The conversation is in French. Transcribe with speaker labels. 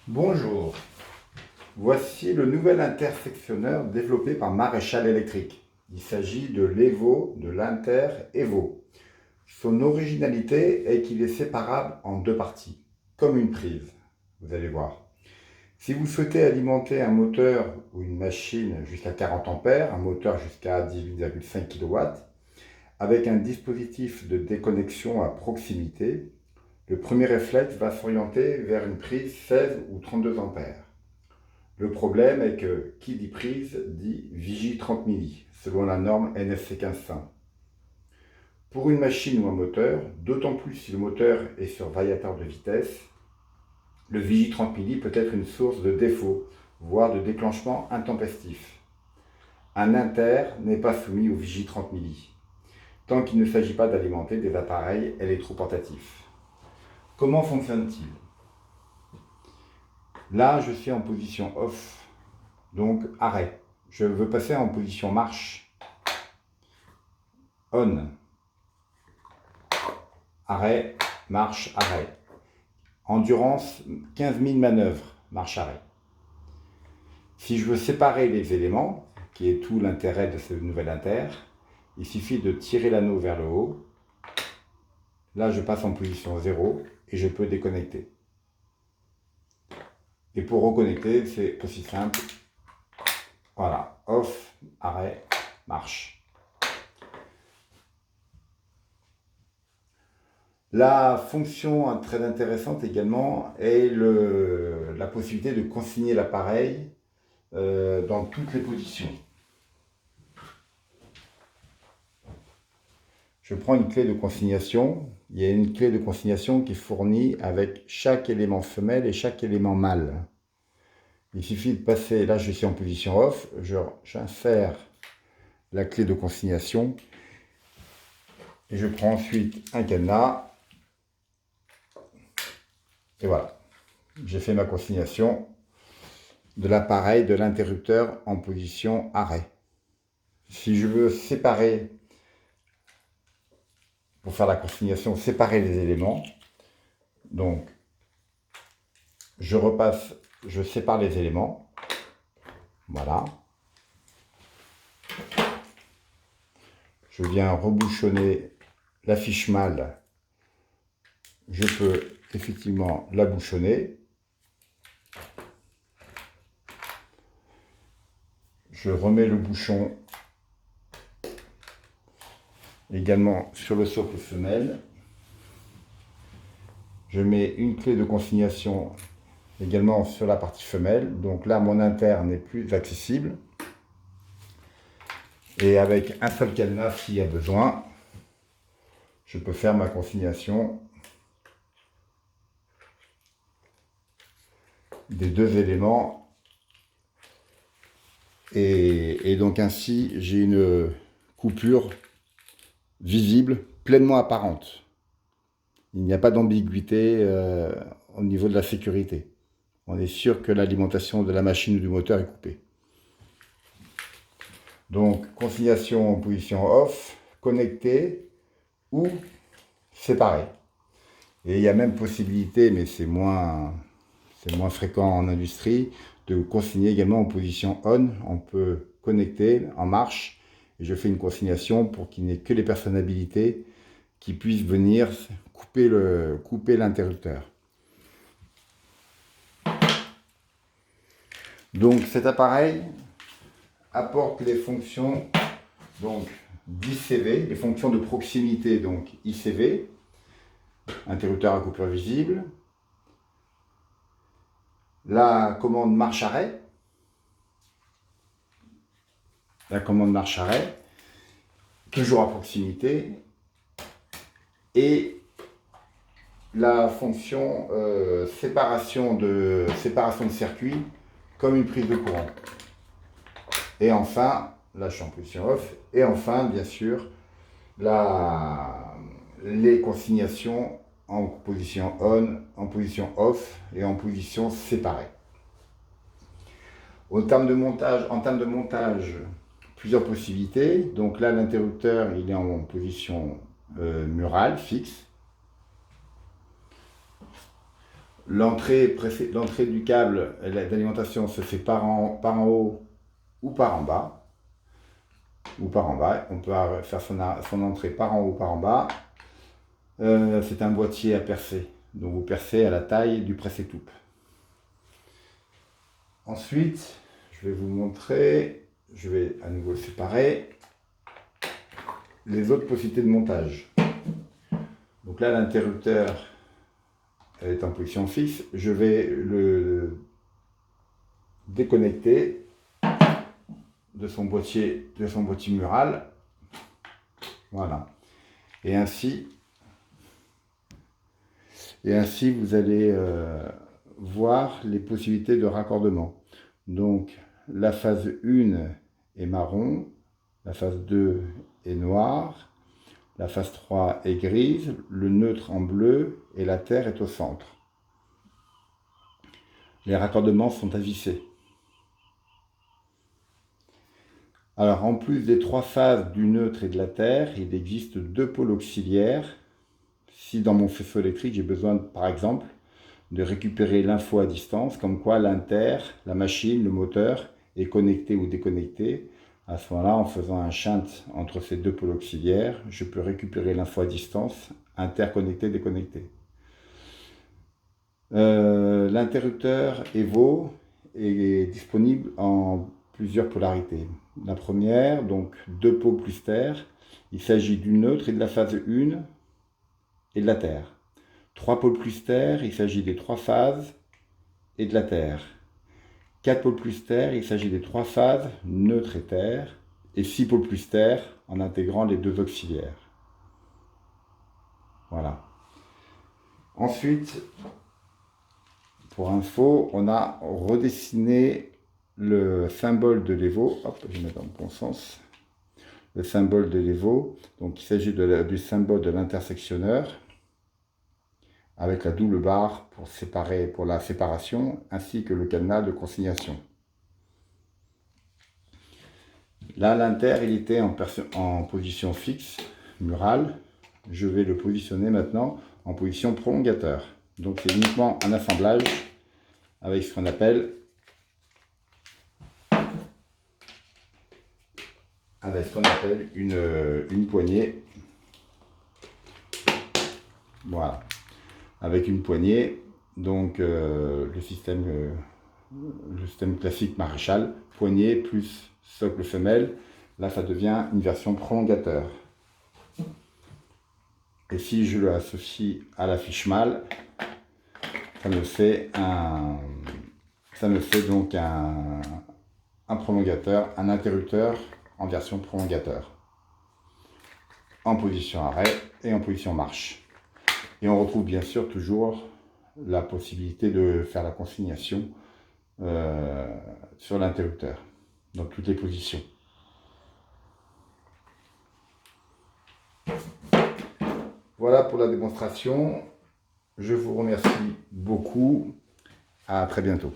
Speaker 1: Bonjour, voici le nouvel intersectionneur développé par Maréchal Électrique. Il s'agit de l'Evo de l'Inter Evo. Son originalité est qu'il est séparable en deux parties, comme une prise, vous allez voir. Si vous souhaitez alimenter un moteur ou une machine jusqu'à 40 ampères, un moteur jusqu'à 18,5 kW, avec un dispositif de déconnexion à proximité, le premier réflexe va s'orienter vers une prise 16 ou 32 ampères. Le problème est que qui dit prise dit vigie 30 milli, selon la norme NFC 1500. Pour une machine ou un moteur, d'autant plus si le moteur est sur variateur de vitesse, le vigie 30 milli peut être une source de défaut, voire de déclenchement intempestif. Un inter n'est pas soumis au vigie 30 milli, tant qu'il ne s'agit pas d'alimenter des appareils électroportatifs. Comment fonctionne-t-il? Là, je suis en position off, donc arrêt. Je veux passer en position marche, on, arrêt, marche, arrêt. Endurance, 15 000 manœuvres, marche, arrêt. Si je veux séparer les éléments, qui est tout l'intérêt de ce nouvel inter, il suffit de tirer l'anneau vers le haut. Là, je passe en position 0 et je peux déconnecter. Et pour reconnecter, c'est aussi simple. Voilà, off, arrêt, marche. La fonction très intéressante également est la possibilité de consigner l'appareil dans toutes les positions. Je prends une clé de consignation. Il y a une clé de consignation qui est fournie avec chaque élément femelle et chaque élément mâle. Il suffit de passer, là je suis en position off, j'insère la clé de consignation et je prends ensuite un cadenas. Et voilà, j'ai fait ma consignation de l'appareil de l'interrupteur en position arrêt. Si je veux séparer, pour faire la consignation, séparer les éléments, donc je sépare les éléments, voilà. Je viens rebouchonner la fiche mâle, je peux effectivement la bouchonner. Je remets le bouchon également sur le socle femelle. Je mets une clé de consignation également sur la partie femelle. Donc là, mon inter n'est plus accessible. Et avec un seul cadenas, s'il y a besoin, je peux faire ma consignation des deux éléments. Et donc ainsi, j'ai une coupure visible, pleinement apparente. Il n'y a pas d'ambiguïté au niveau de la sécurité. On est sûr que l'alimentation de la machine ou du moteur est coupée. Donc, consignation en position off, connecté ou séparé. Et il y a même possibilité, mais c'est moins fréquent en industrie, de consigner également en position on. On peut connecter en marche et je fais une consignation pour qu'il n'y ait que les personnes habilitées qui puissent venir couper l'interrupteur. Donc cet appareil apporte les fonctions donc d'ICV, les fonctions de proximité, donc ICV, interrupteur à coupure visible, la commande marche-arrêt, toujours à proximité, et la fonction séparation de circuit comme une prise de courant. Et enfin, là je suis en position off, et enfin bien sûr les consignations en position on, en position off et en position séparée. En termes de montage, plusieurs possibilités. Donc là, l'interrupteur, il est en position murale, fixe. L'entrée du câble d'alimentation se fait par en haut ou par en bas. On peut faire son entrée par en haut ou par en bas. C'est un boîtier à percer. Donc vous percez à la taille du presse-étoupe. Ensuite, je vais vous montrer, je vais à nouveau le séparer, les autres possibilités de montage. Donc là, l'interrupteur est en position fixe. Je vais le déconnecter de son boîtier mural. Voilà. Et ainsi vous allez voir les possibilités de raccordement. Donc la phase 1 est marron, la phase 2 est noire, la phase 3 est grise, le neutre en bleu et la terre est au centre. Les raccordements sont à visser. Alors en plus des 3 phases du neutre et de la terre, il existe 2 pôles auxiliaires. Si dans mon faisceau électrique, j'ai besoin, par exemple, de récupérer l'info à distance, comme quoi l'inter, la machine, le moteur est connecté ou déconnecté. À ce moment-là, en faisant un shunt entre ces 2 pôles auxiliaires, je peux récupérer l'info à distance, interconnecté, déconnecté. L'interrupteur EVO est disponible en plusieurs polarités. La première, donc 2 pôles plus terre, il s'agit du neutre et de la phase 1 et de la terre. 3 pôles plus terre, il s'agit des 3 phases et de la terre. 4 pôles plus terre, il s'agit des 3 phases, neutre et terre. Et 6 pôles plus terre, en intégrant les 2 auxiliaires. Voilà. Ensuite, pour info, on a redessiné le symbole de l'EVO. Hop, je vais mettre dans le bon sens. Le symbole de l'EVO. Donc, il s'agit du symbole de l'intersectionneur, avec la double barre pour la séparation, ainsi que le cadenas de consignation. Là, l'inter, il était en position fixe, murale. Je vais le positionner maintenant en position prolongateur. Donc, c'est uniquement un assemblage avec ce qu'on appelle une poignée. Voilà. Avec une poignée, donc le système classique Maréchal, poignée plus socle femelle, là ça devient une version prolongateur. Et si je l'associe à la fiche mâle, ça me fait donc un prolongateur, un interrupteur en version prolongateur, en position arrêt et en position marche. Et on retrouve bien sûr toujours la possibilité de faire la consignation sur l'interrupteur, dans toutes les positions. Voilà pour la démonstration. Je vous remercie beaucoup. À très bientôt.